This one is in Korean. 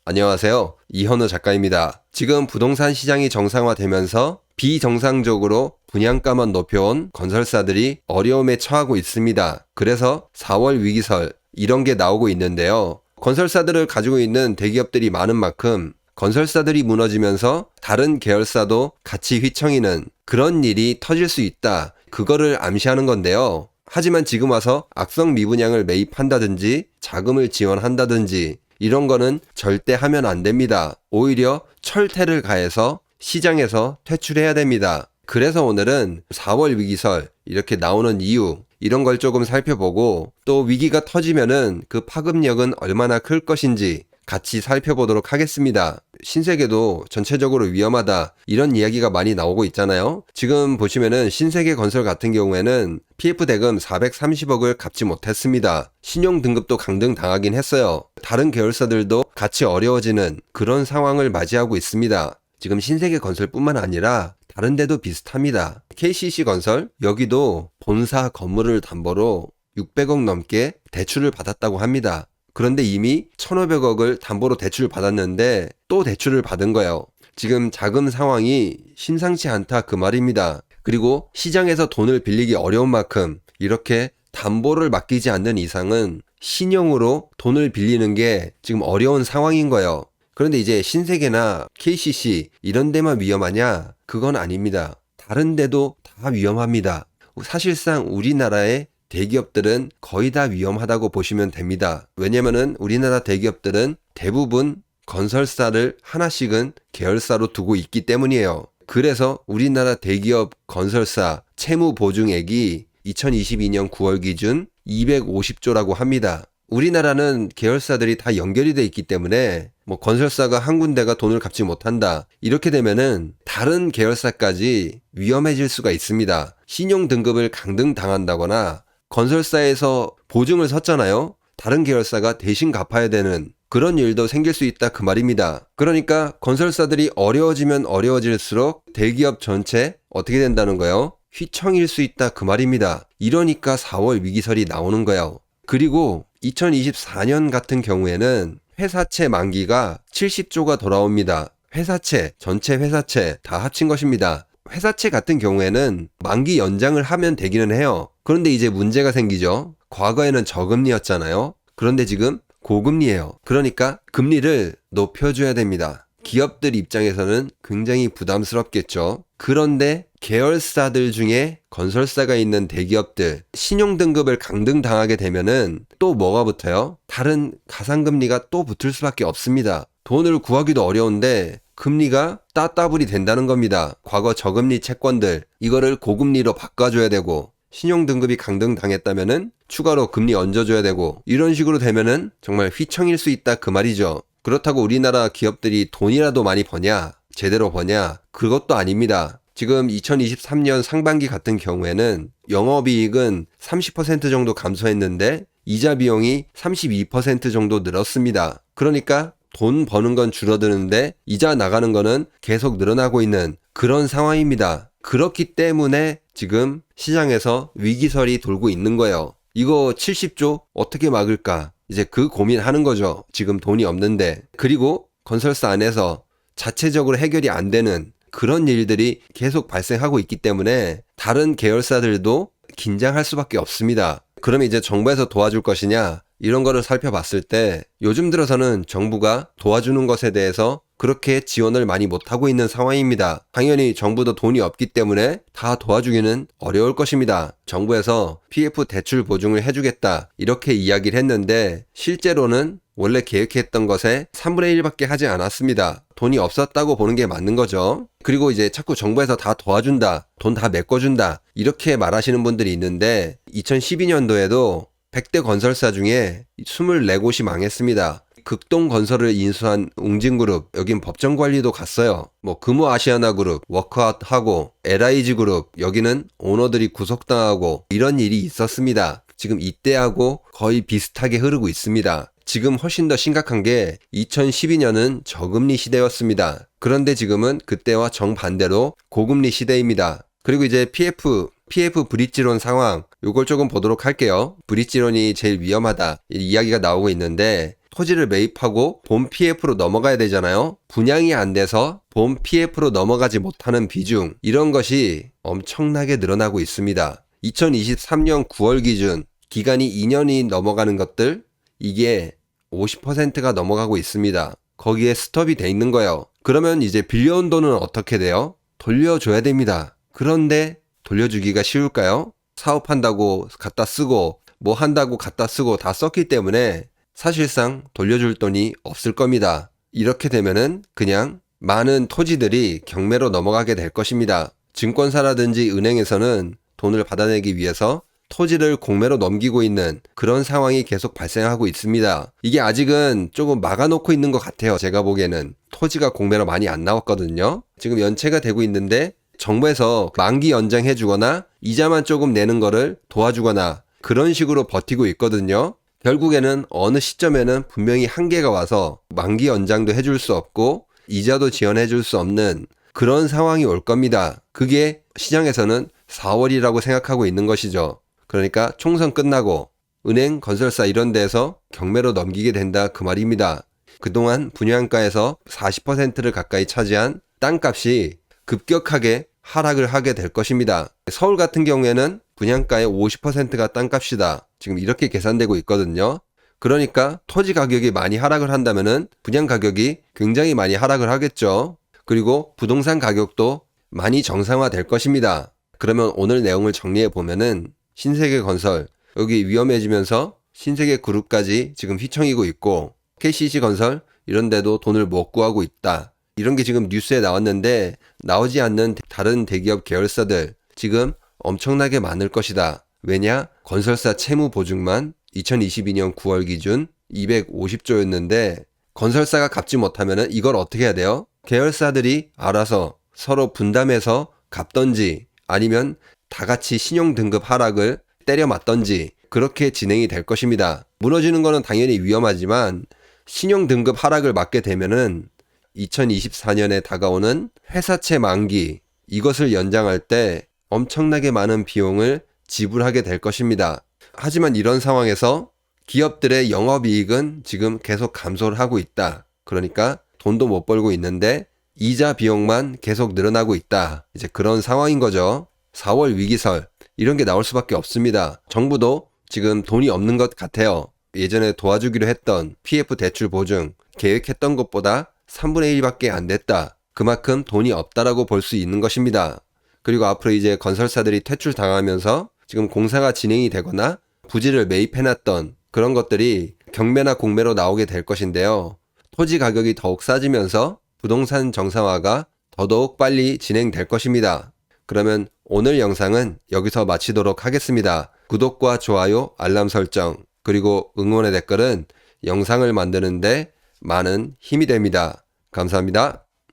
안녕하세요. 이현우 작가입니다. 지금 부동산 시장이 정상화되면서 비정상적으로 분양가만 높여온 건설사들이 어려움에 처하고 있습니다. 그래서 4월 위기설 이런 게 나오고 있는데요. 건설사들을 가지고 있는 대기업들이 많은 만큼 건설사들이 무너지면서 다른 계열사도 같이 휘청이는 그런 일이 터질 수 있다. 그거를 암시하는 건데요. 하지만 지금 와서 악성 미분양을 매입한다든지 자금을 지원한다든지 이런 거는 절대 하면 안 됩니다. 오히려 철퇴를 가해서 시장에서 퇴출해야 됩니다. 그래서 오늘은 4월 위기설 이렇게 나오는 이유 이런 걸 조금 살펴보고 또 위기가 터지면은 그 파급력은 얼마나 클 것인지 같이 살펴보도록 하겠습니다. 신세계도 전체적으로 위험하다 이런 이야기가 많이 나오고 있잖아요. 지금 보시면은 신세계건설 같은 경우에는 PF 대금 430억을 갚지 못했습니다. 신용 등급도 강등당하긴 했어요. 다른 계열사들도 같이 어려워지는 그런 상황을 맞이하고 있습니다. 지금 신세계건설뿐만 아니라 다른 데도 비슷합니다. KCC건설 여기도 본사 건물을 담보로 600억 넘게 대출을 받았다고 합니다. 그런데 이미 1,500억을 담보로 대출을 받았는데 또 대출을 받은 거예요. 지금 자금 상황이 심상치 않다 그 말입니다. 그리고 시장에서 돈을 빌리기 어려운 만큼 이렇게 담보를 맡기지 않는 이상은 신용으로 돈을 빌리는 게 지금 어려운 상황인 거예요. 그런데 이제 신세계나 KCC 이런 데만 위험하냐? 그건 아닙니다. 다른 데도 다 위험합니다. 사실상 우리나라의 대기업들은 거의 다 위험하다고 보시면 됩니다. 왜냐면은 우리나라 대기업들은 대부분 건설사를 하나씩은 계열사로 두고 있기 때문이에요. 그래서 우리나라 대기업 건설사 채무 보증액이 2022년 9월 기준 250조라고 합니다. 우리나라는 계열사들이 다 연결이 돼 있기 때문에 건설사가 한 군데가 돈을 갚지 못한다. 이렇게 되면은 다른 계열사까지 위험해질 수가 있습니다. 신용 등급을 강등당한다거나 건설사에서 보증을 섰잖아요. 다른 계열사가 대신 갚아야 되는 그런 일도 생길 수 있다 그 말입니다. 그러니까 건설사들이 어려워지면 어려워질수록 대기업 전체 어떻게 된다는 거예요? 휘청일 수 있다 그 말입니다. 이러니까 4월 위기설이 나오는 거예요. 그리고 2024년 같은 경우에는 회사채 만기가 70조가 돌아옵니다. 회사채, 전체 회사채 다 합친 것입니다. 회사채 같은 경우에는 만기 연장을 하면 되기는 해요. 그런데 이제 문제가 생기죠. 과거에는 저금리였잖아요. 그런데 지금 고금리예요. 그러니까 금리를 높여줘야 됩니다. 기업들 입장에서는 굉장히 부담스럽겠죠. 그런데 계열사들 중에 건설사가 있는 대기업들 신용등급을 강등당하게 되면은 또 뭐가 붙어요? 다른 가상금리가 또 붙을 수밖에 없습니다. 돈을 구하기도 어려운데 금리가 따따블이 된다는 겁니다. 과거 저금리 채권들 이거를 고금리로 바꿔줘야 되고 신용등급이 강등당했다면은 추가로 금리 얹어줘야 되고 이런 식으로 되면은 정말 휘청일 수 있다 그 말이죠. 그렇다고 우리나라 기업들이 돈이라도 많이 버냐? 제대로 버냐? 그것도 아닙니다. 지금 2023년 상반기 같은 경우에는 영업이익은 30% 정도 감소했는데 이자 비용이 32% 정도 늘었습니다. 그러니까 돈 버는 건 줄어드는데 이자 나가는 거는 계속 늘어나고 있는 그런 상황입니다. 그렇기 때문에 지금 시장에서 위기설이 돌고 있는 거예요. 이거 70조 어떻게 막을까? 이제 그 고민하는 거죠. 지금 돈이 없는데. 그리고 건설사 안에서 자체적으로 해결이 안 되는 그런 일들이 계속 발생하고 있기 때문에 다른 계열사들도 긴장할 수밖에 없습니다. 그러면 이제 정부에서 도와줄 것이냐? 이런 거를 살펴봤을 때 요즘 들어서는 정부가 도와주는 것에 대해서 그렇게 지원을 많이 못하고 있는 상황입니다. 당연히 정부도 돈이 없기 때문에 다 도와주기는 어려울 것입니다. 정부에서 PF 대출 보증을 해주겠다 이렇게 이야기를 했는데 실제로는 원래 계획했던 것의 3분의 1밖에 하지 않았습니다. 돈이 없었다고 보는 게 맞는 거죠. 그리고 이제 자꾸 정부에서 다 도와준다, 돈 다 메꿔준다 이렇게 말하시는 분들이 있는데 2012년도에도 100대 건설사 중에 24곳이 망했습니다. 극동건설을 인수한 웅진그룹, 여긴 법정관리도 갔어요. 금호아시아나그룹, 워크아웃하고 LIG그룹, 여기는 오너들이 구속당하고 이런 일이 있었습니다. 지금 이때하고 거의 비슷하게 흐르고 있습니다. 지금 훨씬 더 심각한 게 2012년은 저금리 시대였습니다. 그런데 지금은 그때와 정반대로 고금리 시대입니다. 그리고 이제 PF 브릿지론 상황 요걸 조금 보도록 할게요. 브릿지론이 제일 위험하다 이야기가 나오고 있는데 토지를 매입하고 본 PF로 넘어가야 되잖아요. 분양이 안 돼서 본 PF로 넘어가지 못하는 비중, 이런 것이 엄청나게 늘어나고 있습니다. 2023년 9월 기준 기간이 2년이 넘어가는 것들, 이게 50%가 넘어가고 있습니다. 거기에 스톱이 돼 있는 거예요. 그러면 이제 빌려온 돈은 어떻게 돼요? 돌려줘야 됩니다. 그런데 돌려주기가 쉬울까요? 사업한다고 갖다 쓰고 뭐 한다고 갖다 쓰고 다 썼기 때문에 사실상 돌려줄 돈이 없을 겁니다. 이렇게 되면은 그냥 많은 토지들이 경매로 넘어가게 될 것입니다. 증권사라든지 은행에서는 돈을 받아내기 위해서 토지를 공매로 넘기고 있는 그런 상황이 계속 발생하고 있습니다. 이게 아직은 조금 막아놓고 있는 것 같아요. 제가 보기에는 토지가 공매로 많이 안 나왔거든요. 지금 연체가 되고 있는데 정부에서 만기 연장해 주거나 이자만 조금 내는 거를 도와주거나 그런 식으로 버티고 있거든요. 결국에는 어느 시점에는 분명히 한계가 와서 만기 연장도 해줄 수 없고 이자도 지원해 줄 수 없는 그런 상황이 올 겁니다. 그게 시장에서는 4월이라고 생각하고 있는 것이죠. 그러니까 총선 끝나고 은행, 건설사 이런 데에서 경매로 넘기게 된다 그 말입니다. 그동안 분양가에서 40%를 가까이 차지한 땅값이 급격하게 하락을 하게 될 것입니다. 서울 같은 경우에는 분양가의 50%가 땅값이다. 지금 이렇게 계산되고 있거든요. 그러니까 토지 가격이 많이 하락을 한다면은 분양 가격이 굉장히 많이 하락을 하겠죠. 그리고 부동산 가격도 많이 정상화될 것입니다. 그러면 오늘 내용을 정리해 보면은 신세계건설, 여기 위험해지면서 신세계그룹까지 지금 휘청이고 있고 KCC건설 이런 데도 돈을 못 구하고 있다. 이런 게 지금 뉴스에 나왔는데 나오지 않는 다른 대기업 계열사들 지금 엄청나게 많을 것이다. 왜냐? 건설사 채무 보증만 2022년 9월 기준 250조였는데 건설사가 갚지 못하면 이걸 어떻게 해야 돼요? 계열사들이 알아서 서로 분담해서 갚던지 아니면 다 같이 신용등급 하락을 때려 맞던지 그렇게 진행이 될 것입니다. 무너지는 거는 당연히 위험하지만 신용등급 하락을 맞게 되면은 2024년에 다가오는 회사채 만기, 이것을 연장할 때 엄청나게 많은 비용을 지불하게 될 것입니다. 하지만 이런 상황에서 기업들의 영업이익은 지금 계속 감소를 하고 있다. 그러니까 돈도 못 벌고 있는데 이자 비용만 계속 늘어나고 있다. 이제 그런 상황인 거죠. 4월 위기설 이런 게 나올 수밖에 없습니다. 정부도 지금 돈이 없는 것 같아요. 예전에 도와주기로 했던 PF 대출 보증 계획했던 것보다 3분의 1밖에 안 됐다. 그만큼 돈이 없다라고 볼 수 있는 것입니다. 그리고 앞으로 이제 건설사들이 퇴출 당하면서 지금 공사가 진행이 되거나 부지를 매입해놨던 그런 것들이 경매나 공매로 나오게 될 것인데요. 토지 가격이 더욱 싸지면서 부동산 정상화가 더더욱 빨리 진행될 것입니다. 그러면 오늘 영상은 여기서 마치도록 하겠습니다. 구독과 좋아요, 알람 설정, 그리고 응원의 댓글은 영상을 만드는데 많은 힘이 됩니다. 감사합니다.